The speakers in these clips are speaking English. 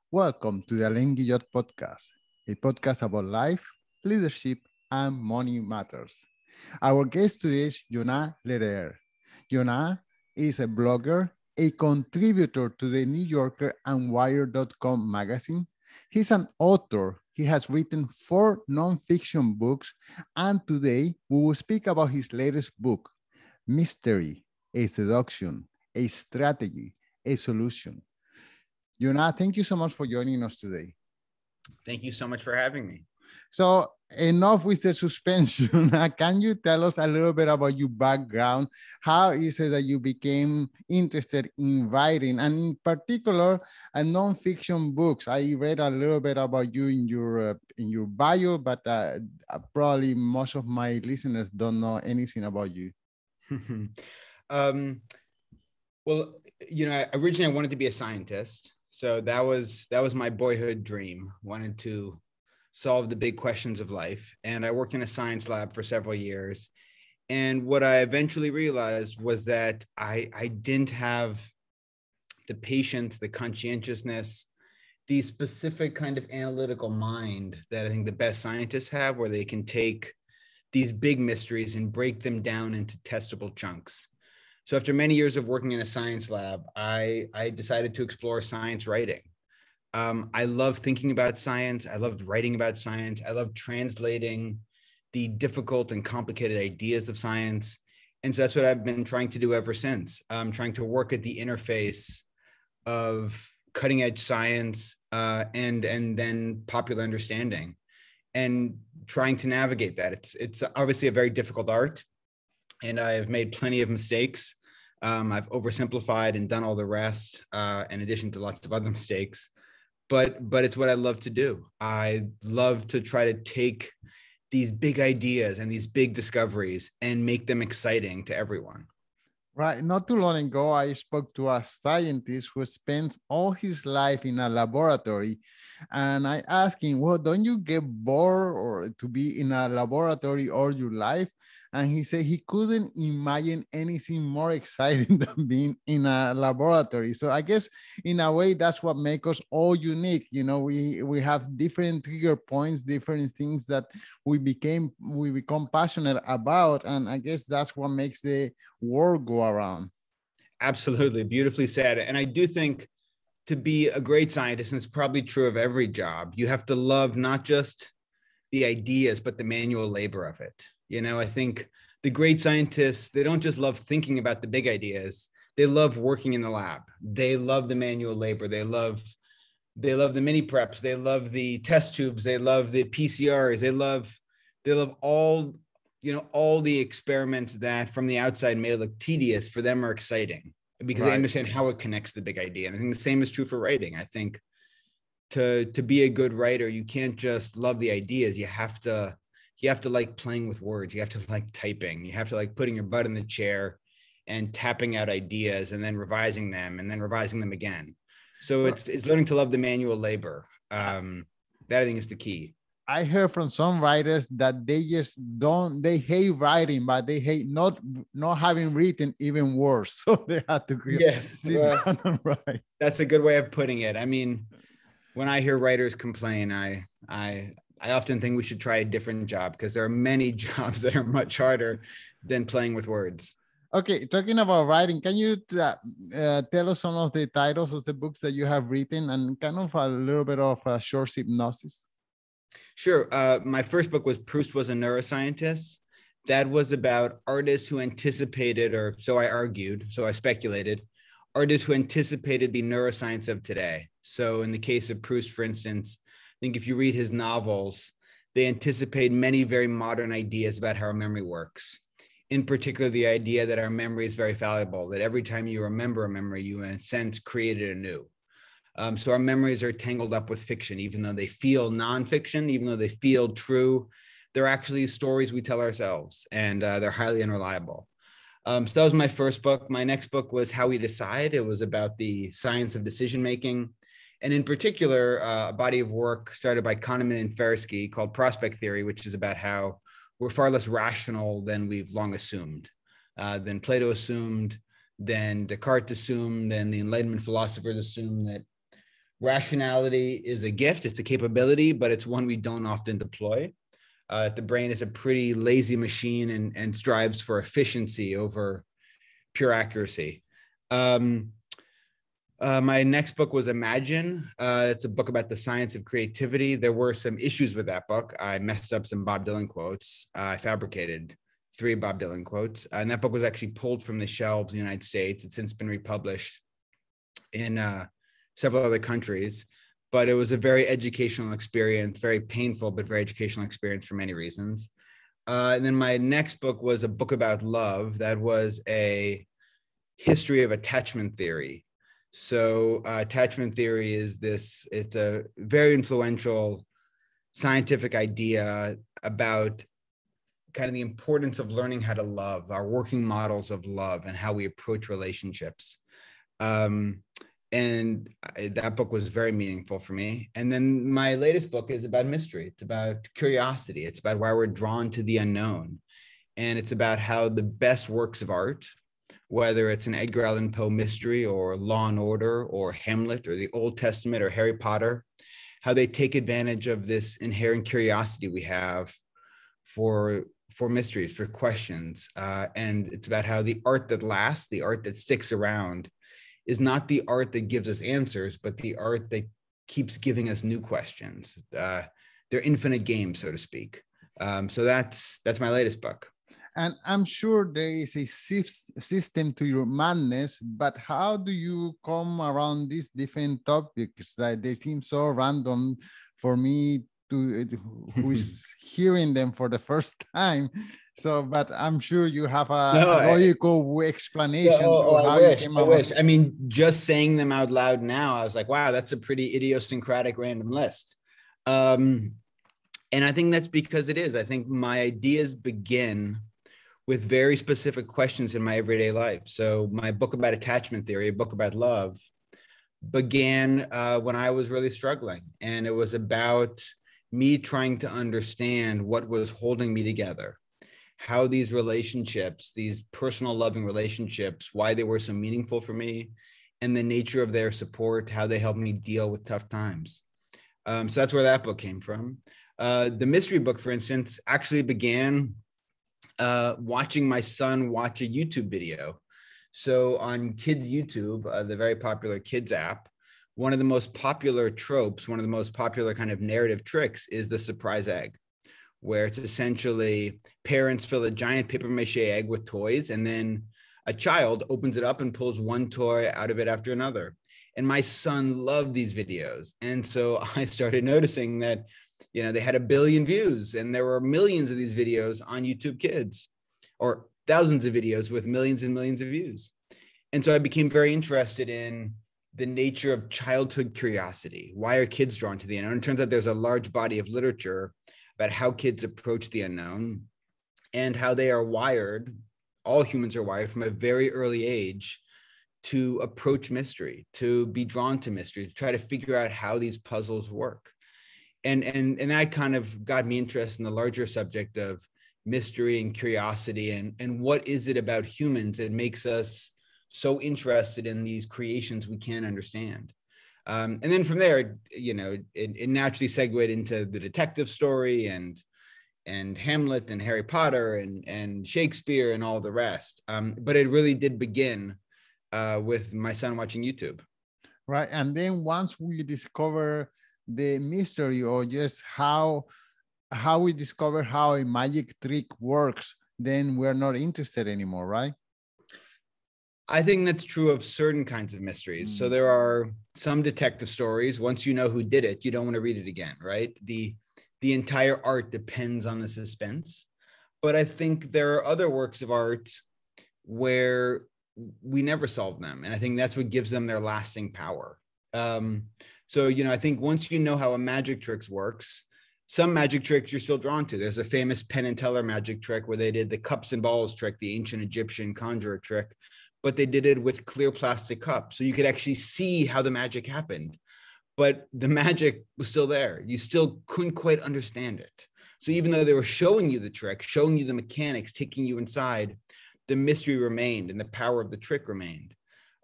Welcome to the Alain Guillot podcast, a podcast about life, leadership, and money matters. Our guest today is Jonah Lehrer. Jonah is a blogger, a contributor to the New Yorker and Wire.com magazine. He's an author. He has written 4 nonfiction books, and today we will speak about his latest book, Mystery, a Seduction, a Strategy, a Solution. Jonah, thank you so much for joining us today. Thank you so much for having me. So enough with the suspension. Can you tell us a little bit about your background? How is it that you became interested in writing, and in particular, nonfiction books? I read a little bit about you in your bio, but probably most of my listeners don't know anything about you. Well, originally I wanted to be a scientist. So that was my boyhood dream. Wanted to solve the big questions of life. And I worked in a science lab for several years. And what I eventually realized was that I didn't have the patience, the conscientiousness, the specific kind of analytical mind that I think the best scientists have, where they can take these big mysteries and break them down into testable chunks. So after many years of working in a science lab, I decided to explore science writing. I love thinking about science. I loved writing about science. I love translating the difficult and complicated ideas of science. And so that's what I've been trying to do ever since. I'm trying to work at the interface of cutting edge science and then popular understanding, and trying to navigate that. It's obviously a very difficult art, and I've made plenty of mistakes. I've oversimplified and done all the rest, in addition to lots of other mistakes. But it's what I love to do. I love to try to take these big ideas and these big discoveries and make them exciting to everyone. Right. Not too long ago, I spoke to a scientist who spends all his life in a laboratory. And I asked him, well, don't you get bored or to be in a laboratory all your life? And he said he couldn't imagine anything more exciting than being in a laboratory. So I guess in a way, that's what makes us all unique. You know, we have different trigger points, different things that we become passionate about. And I guess that's what makes the world go around. Absolutely. Beautifully said. And I do think to be a great scientist, and it's probably true of every job, you have to love not just the ideas, but the manual labor of it. I think the great scientists, they don't just love thinking about the big ideas. They love working in the lab. They love the manual labor. They love the mini preps. They love the test tubes. They love the PCRs. They love all the experiments that from the outside may look tedious, for them are exciting because They understand how it connects the big idea. And I think the same is true for writing. I think to be a good writer, you can't just love the ideas. You have to like playing with words. You have to like typing. You have to like putting your butt in the chair and tapping out ideas and then revising them and then revising them again. So it's learning to love the manual labor. That I think is the key. I heard from some writers that they hate writing, but they hate not having written even worse. So they had to sit down and write. That's a good way of putting it. I mean, when I hear writers complain, I often think we should try a different job, because there are many jobs that are much harder than playing with words. Okay, talking about writing, can you tell us some of the titles of the books that you have written and kind of a little bit of a short synopsis? Sure. My first book was Proust Was a Neuroscientist. That was about artists who anticipated, or so I argued, so I speculated, artists who anticipated the neuroscience of today. So in the case of Proust, for instance, I think if you read his novels, they anticipate many very modern ideas about how our memory works. In particular, the idea that our memory is very fallible, that every time you remember a memory, you in a sense created anew. So our memories are tangled up with fiction, even though they feel nonfiction, even though they feel true. They're actually stories we tell ourselves, and they're highly unreliable. So that was my first book. My next book was How We Decide. It was about the science of decision-making. And in particular, a body of work started by Kahneman and Tversky called Prospect Theory, which is about how we're far less rational than we've long assumed, than Plato assumed, than Descartes assumed, than the Enlightenment philosophers assumed, that Rationality is a gift, it's a capability, but it's one we don't often deploy. The brain is a pretty lazy machine and strives for efficiency over pure accuracy. My next book was Imagine. It's a book about the science of creativity. There were some issues with that book. I messed up some Bob Dylan quotes. I fabricated 3 Bob Dylan quotes. And that book was actually pulled from the shelves in the United States. It's since been republished in several other countries. But it was a very educational experience, very painful, but very educational experience for many reasons. And then my next book was a book about love. That was a history of attachment theory. So attachment theory is it's a very influential scientific idea about kind of the importance of learning how to love, our working models of love and how we approach relationships. And that book was very meaningful for me. And then my latest book is about mystery. It's about curiosity. It's about why we're drawn to the unknown. And it's about how the best works of art, whether it's an Edgar Allan Poe mystery or Law and Order or Hamlet or the Old Testament or Harry Potter, how they take advantage of this inherent curiosity we have for mysteries, for questions. And it's about how the art that lasts, the art that sticks around, is not the art that gives us answers, but the art that keeps giving us new questions. They're infinite games, so to speak. So that's my latest book. And I'm sure there is a system to your madness, but how do you come around these different topics that they seem so random for me who is hearing them for the first time? So, but I'm sure you have a logical explanation. I wish. I mean, just saying them out loud now, I was like, wow, that's a pretty idiosyncratic random list. And I think that's because it is. I think my ideas begin with very specific questions in my everyday life. So my book about attachment theory, a book about love, began when I was really struggling. And it was about me trying to understand what was holding me together, how these relationships, these personal loving relationships, why they were so meaningful for me, and the nature of their support, how they helped me deal with tough times. So that's where that book came from. The mystery book, for instance, actually began watching my son watch a YouTube video. So on kids YouTube, the very popular kids app, one of the most popular tropes, one of the most popular kind of narrative tricks is the surprise egg, where it's essentially parents fill a giant paper mache egg with toys, and then a child opens it up and pulls one toy out of it after another. And my son loved these videos. And so I started noticing that, you know, they had 1 billion views, and there were millions of these videos on YouTube Kids, or thousands of videos with millions and millions of views. And so I became very interested in the nature of childhood curiosity. Why are kids drawn to the unknown? It turns out there's a large body of literature about how kids approach the unknown and how they are wired. All humans are wired from a very early age to approach mystery, to be drawn to mystery, to try to figure out how these puzzles work. And that kind of got me interested in the larger subject of mystery and curiosity, and what is it about humans that makes us so interested in these creations we can't understand. And then from there, you know, it naturally segued into the detective story and Hamlet and Harry Potter and Shakespeare and all the rest. But it really did begin with my son watching YouTube. Right. And then once we discover the mystery, or just how we discover how a magic trick works, then we're not interested anymore, right? I think that's true of certain kinds of mysteries. So there are some detective stories, once you know who did it, you don't want to read it again, right? The entire art depends on the suspense. But I think there are other works of art where we never solve them. And I think that's what gives them their lasting power. So, you know, I think once you know how a magic trick works, some magic tricks you're still drawn to. There's a famous Penn and Teller magic trick where they did the cups and balls trick, the ancient Egyptian conjurer trick, but they did it with clear plastic cups. So you could actually see how the magic happened, but the magic was still there. You still couldn't quite understand it. So even though they were showing you the trick, showing you the mechanics, taking you inside, the mystery remained and the power of the trick remained.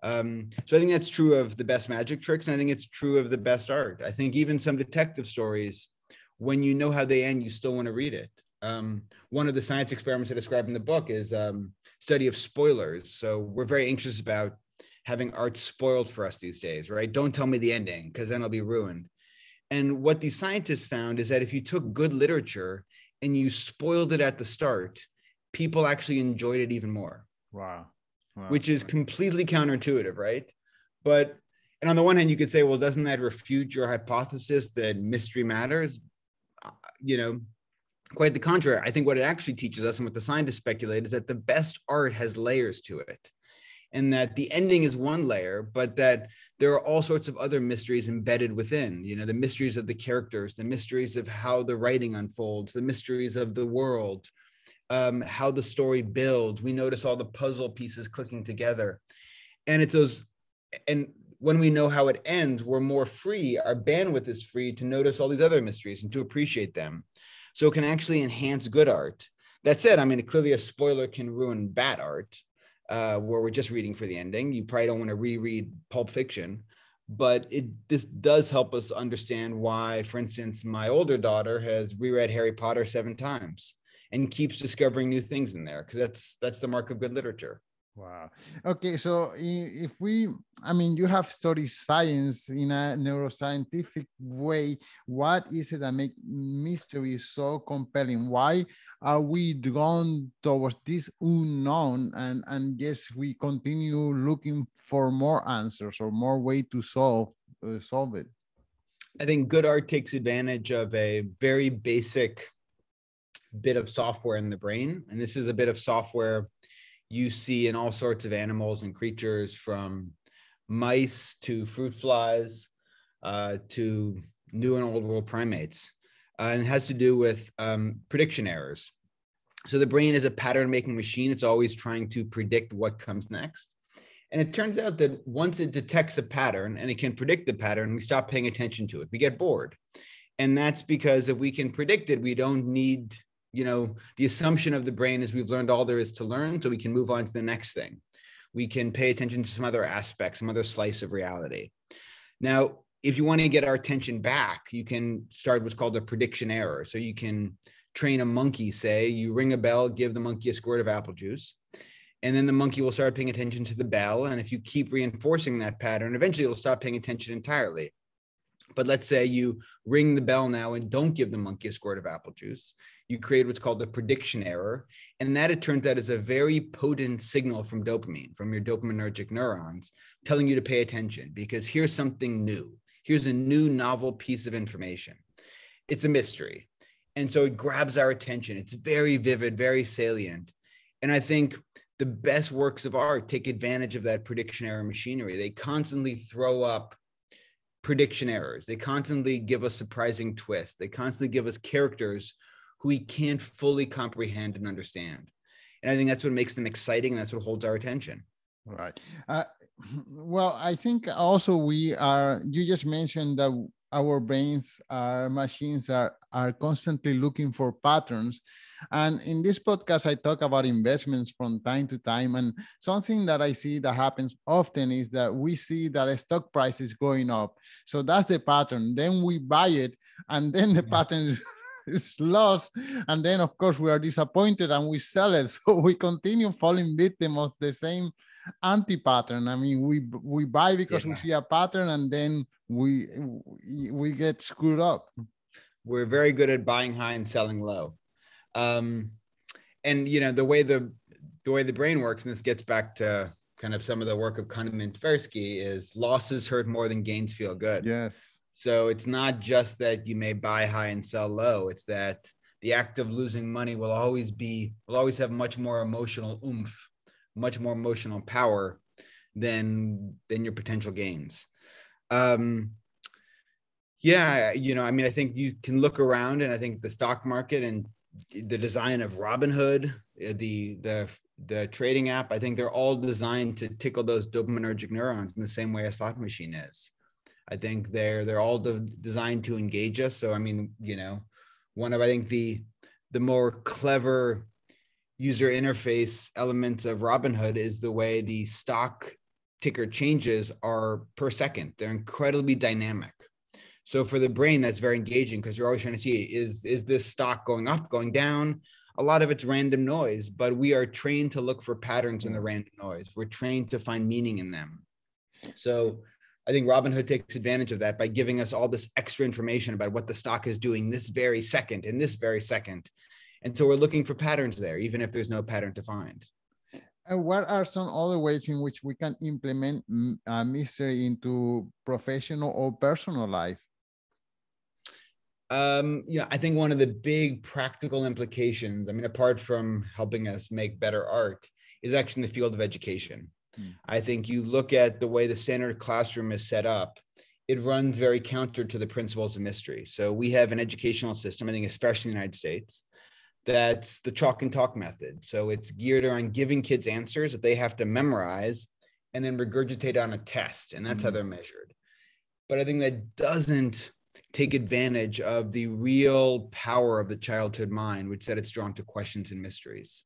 So I think that's true of the best magic tricks, and I think it's true of the best art. I think even some detective stories, when you know how they end, you still want to read it. One of the science experiments I describe in the book is study of spoilers. So we're very anxious about having art spoiled for us these days, right? Don't tell me the ending, because then it'll be ruined. And what these scientists found is that if you took good literature and you spoiled it at the start, people actually enjoyed it even more. Wow. Which is completely counterintuitive, right? But, and on the one hand, you could say, well, doesn't that refute your hypothesis that mystery matters? Quite the contrary. I think what it actually teaches us, and what the scientists speculate, is that the best art has layers to it. And that the ending is one layer, but that there are all sorts of other mysteries embedded within, the mysteries of the characters, the mysteries of how the writing unfolds, the mysteries of the world, how the story builds. We notice all the puzzle pieces clicking together. And it's those, and when we know how it ends, we're more free. Our bandwidth is free to notice all these other mysteries and to appreciate them. So it can actually enhance good art. That said, clearly a spoiler can ruin bad art, where we're just reading for the ending. You probably don't want to reread Pulp Fiction, but this does help us understand why, for instance, my older daughter has reread Harry Potter 7 times and keeps discovering new things in there, because that's the mark of good literature. Wow. Okay, so if you have studied science in a neuroscientific way. What is it that makes mystery so compelling? Why are we drawn towards this unknown, and yes, we continue looking for more answers or more way to solve it? I think good art takes advantage of a very basic bit of software in the brain, and this is a bit of software you see in all sorts of animals and creatures, from mice to fruit flies to new and old world primates. And it has to do with prediction errors. So the brain is a pattern making machine. It's always trying to predict what comes next. And it turns out that once it detects a pattern and it can predict the pattern, we stop paying attention to it. We get bored. And that's because if we can predict it, we don't need, the assumption of the brain is we've learned all there is to learn, so we can move on to the next thing. We can pay attention to some other aspect, some other slice of reality. Now, if you want to get our attention back, you can start what's called a prediction error. So you can train a monkey, say, you ring a bell, give the monkey a squirt of apple juice, and then the monkey will start paying attention to the bell. And if you keep reinforcing that pattern, eventually it'll stop paying attention entirely. But let's say you ring the bell now and don't give the monkey a squirt of apple juice. You create what's called a prediction error. And that, it turns out, is a very potent signal from dopamine, from your dopaminergic neurons, telling you to pay attention, because here's something new. Here's a new novel piece of information. It's a mystery. And so it grabs our attention. It's very vivid, very salient. And I think the best works of art take advantage of that prediction error machinery. They constantly throw up prediction errors. They constantly give us surprising twists. They constantly give us characters who we can't fully comprehend and understand. And I think that's what makes them exciting, and that's what holds our attention. Right. Well, I think also you just mentioned that our brains, our machines are constantly looking for patterns. And in this podcast, I talk about investments from time to time. And something that I see that happens often is that we see that a stock price is going up. So that's the pattern. Then we buy it, and then the pattern is lost. And then, of course, we are disappointed and we sell it. So we continue falling victim of the same anti-pattern. We buy because we see a pattern, and then we get screwed up. We're very good at buying high and selling low. And the way the brain works, and this gets back to kind of some of the work of Kahneman and Tversky, is losses hurt more than gains feel good. Yes. So it's not just that you may buy high and sell low. It's that the act of losing money will always have much more emotional oomph, much more emotional power than your potential gains. I think you can look around, and I think the stock market and the design of Robinhood, the trading app, I think they're all designed to tickle those dopaminergic neurons in the same way a slot machine is. I think they're all designed to engage us. So, one of, I think, the more clever user interface elements of Robinhood is the way the stock ticker changes are per second. They're incredibly dynamic. So for the brain, that's very engaging because you're always trying to see, is this stock going up, going down? A lot of it's random noise, but we are trained to look for patterns in the random noise. We're trained to find meaning in them. So I think Robinhood takes advantage of that by giving us all this extra information about what the stock is doing this very second, in this very second. And so we're looking for patterns there, even if there's no pattern to find. And what are some other ways in which we can implement mystery into professional or personal life? I think one of the big practical implications, I mean, apart from helping us make better art, is actually in the field of education. I think you look at the way the standard classroom is set up, it runs very counter to the principles of mystery. So we have an educational system, I think, especially in the United States, that's the chalk and talk method. So it's geared around giving kids answers that they have to memorize and then regurgitate on a test. And that's how they're measured. But I think that doesn't take advantage of the real power of the childhood mind, which said it's drawn to questions and mysteries.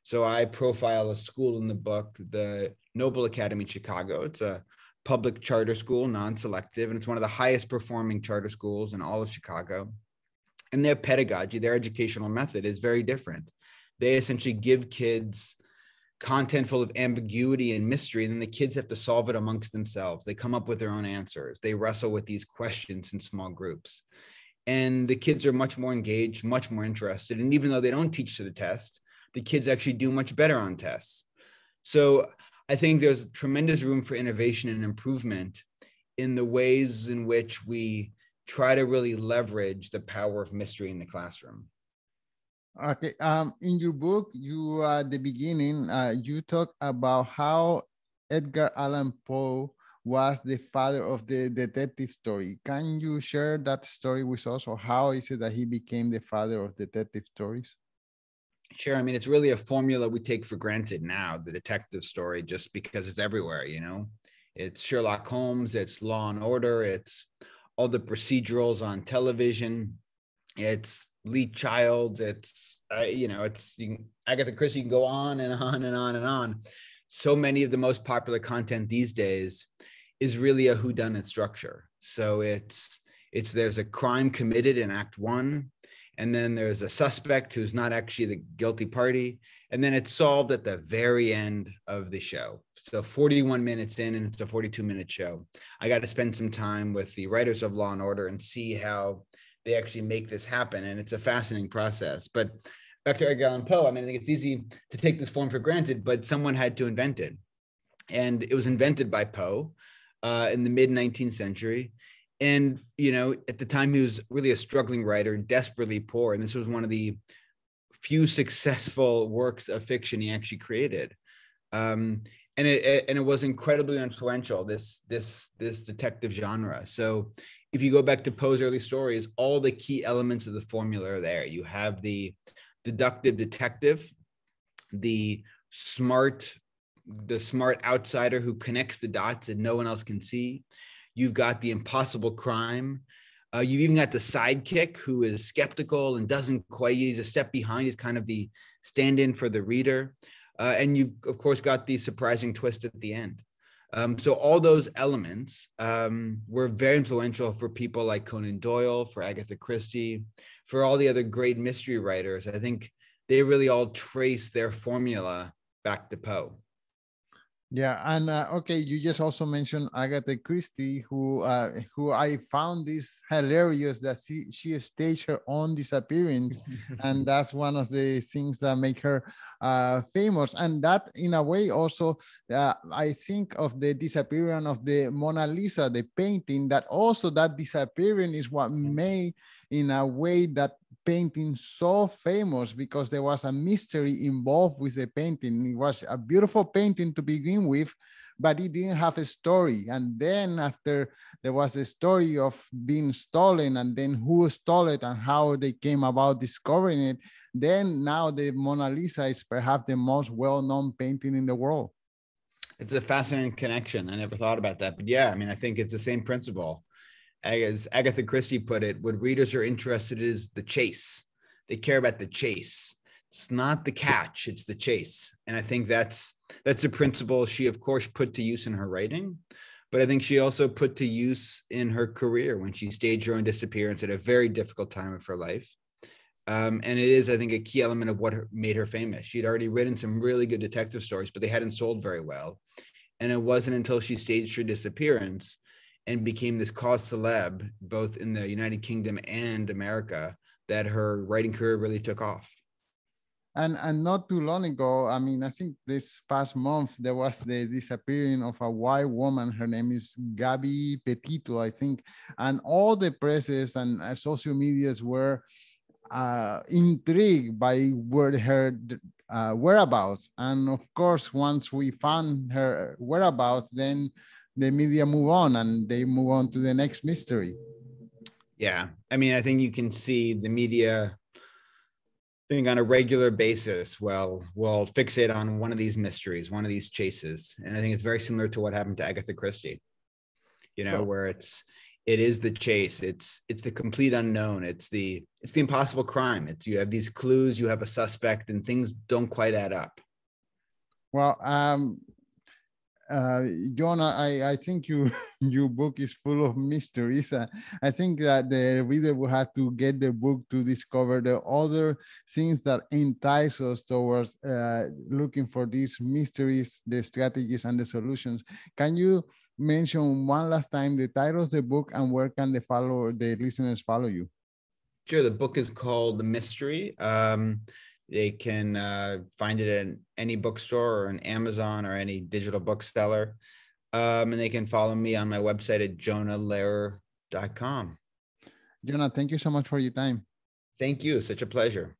So I profile a school in the book, the Noble Academy in Chicago. It's a public charter school, non-selective, and it's one of the highest performing charter schools in all of Chicago. And their pedagogy, their educational method is very different. They essentially give kids content full of ambiguity and mystery, and then the kids have to solve it amongst themselves. They come up with their own answers. They wrestle with these questions in small groups. And the kids are much more engaged, much more interested. And even though they don't teach to the test, the kids actually do much better on tests. So I think there's tremendous room for innovation and improvement in the ways in which we try to really leverage the power of mystery in the classroom. Okay. In your book, you at the beginning, you talk about how Edgar Allan Poe was the father of the detective story. Can you share that story with us, or how is it that he became the father of detective stories? Sure. I mean, it's really a formula we take for granted now, the detective story, just because it's everywhere, you know? It's Sherlock Holmes, it's Law and Order, it's all the procedurals on television, it's Lee Childs, it's, Agatha Christie, you can go on and on and on and on. So many of the most popular content these days is really a whodunit structure. So there's a crime committed in Act 1, and then there's a suspect who's not actually the guilty party, and then it's solved at the very end of the show. So 41 minutes in, and it's a 42-minute show. I got to spend some time with the writers of Law and Order and see how they actually make this happen, and it's a fascinating process. But back to Edgar Allan Poe, I mean, I think it's easy to take this form for granted, but someone had to invent it. And it was invented by Poe in the mid-19th century. And, at the time, he was really a struggling writer, desperately poor. And this was one of the few successful works of fiction he actually created. And it was incredibly influential, this detective genre. So if you go back to Poe's early stories, all the key elements of the formula are there. You have the deductive detective, the smart outsider who connects the dots that no one else can see. You've got the impossible crime. You've even got the sidekick who is skeptical and doesn't quite, he's a step behind. He's kind of the stand-in for the reader. And you've, of course, got the surprising twist at the end. So all those elements were very influential for people like Conan Doyle, for Agatha Christie, for all the other great mystery writers. I think they really all trace their formula back to Poe. Yeah, and okay, you just also mentioned Agatha Christie, who I found this hilarious that she staged her own disappearance, and that's one of the things that make her famous. And that, in a way, also I think of the disappearance of the Mona Lisa, the painting. That also that disappearance is what made, in a way, that painting so famous, because there was a mystery involved with the painting. It was a beautiful painting to begin with, but it didn't have a story. And then after there was a story of being stolen, and then who stole it and how they came about discovering it, then now the Mona Lisa is perhaps the most well-known painting in the world. It's a fascinating connection. I never thought about that, but yeah, I mean, I think it's the same principle. As Agatha Christie put it, what readers are interested in is the chase. They care about the chase. It's not the catch, it's the chase. And I think that's that's a principle she, of course, put to use in her writing, but I think she also put to use in her career when she staged her own disappearance at a very difficult time of her life. And it is, I think, a key element of what made her famous. She'd already written some really good detective stories, but they hadn't sold very well. And it wasn't until she staged her disappearance and became this cause célèbre, both in the United Kingdom and America, that her writing career really took off. And not too long ago, I mean, I think this past month, there was the disappearing of a white woman. Her name is Gabby Petito, I think. And all the presses and social medias were intrigued by her whereabouts. And of course, once we found her whereabouts, then the media move on and they move on to the next mystery. Yeah. I mean, I think you can see the media thing on a regular basis will fixate on one of these mysteries, one of these chases. And I think it's very similar to what happened to Agatha Christie, where it is the chase. It's the complete unknown. It's the impossible crime. You have these clues, you have a suspect, and things don't quite add up. Well, Jonah, I think your book is full of mysteries. I think that the reader will have to get the book to discover the other things that entice us towards looking for these mysteries, the strategies, and the solutions. Can you mention one last time the title of the book and where can the listeners follow you? Sure. The book is called The Mystery. They can find it in any bookstore or on Amazon or any digital bookseller. And they can follow me on my website at jonahlehrer.com. Jonah, thank you so much for your time. Thank you. Such a pleasure.